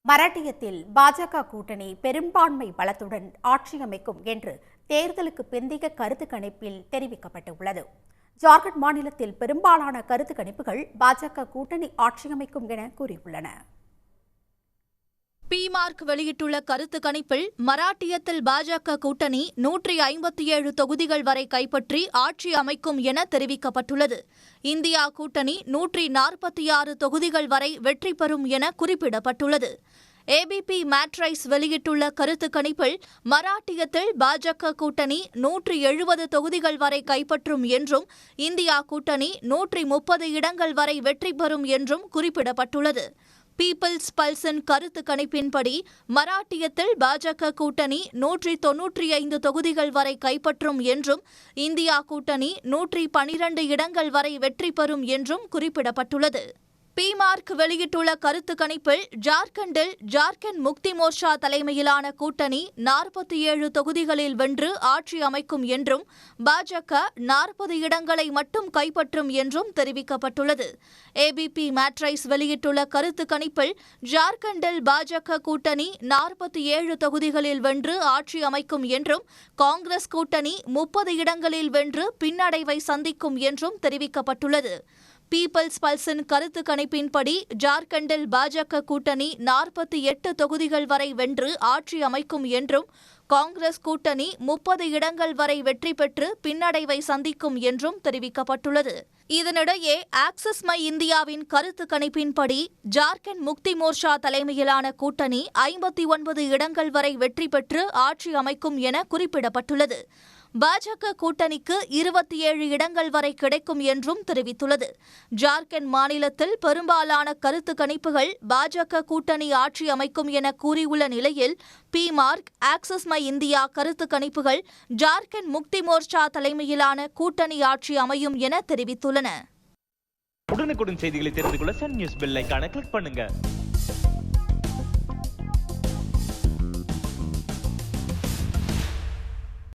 மராட்டியத்தில் பாஜக கூட்டணி பெரும்பான்மை பலத்துடன் ஆட்சி அமைக்கும் என்று தேர்தலுக்கு பிந்தைய கருத்து கணிப்பில் தெரிவிக்கப்பட்டுள்ளது. ஜார்க்கண்ட் மாநிலத்தில் பெரும்பாலான கருத்து கணிப்புகள் பாஜக கூட்டணி ஆட்சி அமைக்கும் என கூறியுள்ளன. பிமார்க் வெளியிட்டுள்ள கருத்து கணிப்பில் மராட்டியத்தில் பாஜக கூட்டணி 157 தொகுதிகள் வரை கைப்பற்றி ஆட்சி அமைக்கும் என தெரிவிக்கப்பட்டுள்ளது. இந்தியா கூட்டணி 146 தொகுதிகள் வரை வெற்றி பெறும் என குறிப்பிடப்பட்டுள்ளது. ஏபிபி மேட்ரைஸ் வெளியிட்டுள்ள கருத்து கணிப்பில் மராட்டியத்தில் பாஜக கூட்டணி 170 தொகுதிகள் வரை கைப்பற்றும் என்றும் இந்தியா கூட்டணி 130 இடங்கள் வரை வெற்றி பெறும் என்றும் குறிப்பிடப்பட்டுள்ளது. பீப்பிள்ஸ் பல்ஸின் கருத்து கணிப்பின்படி மராட்டியத்தில் பாஜக கூட்டணி 195 தொகுதிகள் வரை கைப்பற்றும் என்றும் இந்தியா கூட்டணி 112 இடங்கள் வரை வெற்றி பெறும் என்றும் குறிப்பிடப்பட்டுள்ளது. பிமார்க் வெளியிட்டுள்ள கருத்து கணிப்பில் ஜார்க்கண்டில் ஜார்க்கண்ட் முக்தி மோர்ச்சா தலைமையிலான கூட்டணி 47 தொகுதிகளில் வென்று ஆட்சி அமைக்கும் என்றும் பாஜக 40 இடங்களை மட்டும் கைப்பற்றும் என்றும் தெரிவிக்கப்பட்டுள்ளது. ஏபிபி மேட்ரைஸ் வெளியிட்டுள்ள கருத்து கணிப்பில் ஜார்க்கண்டில் பாஜக கூட்டணி 47 தொகுதிகளில் வென்று ஆட்சி அமைக்கும் என்றும் காங்கிரஸ் கூட்டணி 30 இடங்களில் வென்று பின்னடைவை சந்திக்கும் என்றும் தெரிவிக்கப்பட்டுள்ளது. பீப்பிள்ஸ் பல்ஸின் கருத்து கணிப்பின்படி ஜார்க்கண்டில் பாஜக கூட்டணி 48 தொகுதிகள் வரை வென்று ஆட்சி அமைக்கும் என்றும் காங்கிரஸ் கூட்டணி 30 இடங்கள் வரை வெற்றி பெற்று பின்னடைவை சந்திக்கும் என்றும் தெரிவிக்கப்பட்டுள்ளது. இதனிடையே ஆக்சிஸ் மை இந்தியாவின் கருத்து கணிப்பின்படி ஜார்க்கண்ட் முக்தி மோர்ச்சா தலைமையிலான கூட்டணி 59 இடங்கள் வரை வெற்றி பெற்று ஆட்சி அமைக்கும் என குறிப்பிடப்பட்டுள்ளது. பாஜக கூட்டணிக்கு 27 இடங்கள் வரை கிடைக்கும் என்றும் தெரிவித்துள்ளது. ஜார்க்கண்ட் மாநிலத்தில் பெரும்பாலான கருத்து கணிப்புகள் பாஜக கூட்டணி ஆட்சி அமைக்கும் என கூறியுள்ள நிலையில் பிமார்க், ஆக்சிஸ் மை இந்தியா கருத்து கணிப்புகள் ஜார்க்கண்ட் முக்தி மோர்ச்சா தலைமையிலான கூட்டணி ஆட்சி அமையும் என தெரிவித்துள்ளன. உடனுக்குடன் செய்திகளை தெரிந்து கொள்ள சன் நியூஸ் பெல் ஐகானை கிளிக் பண்ணுங்க.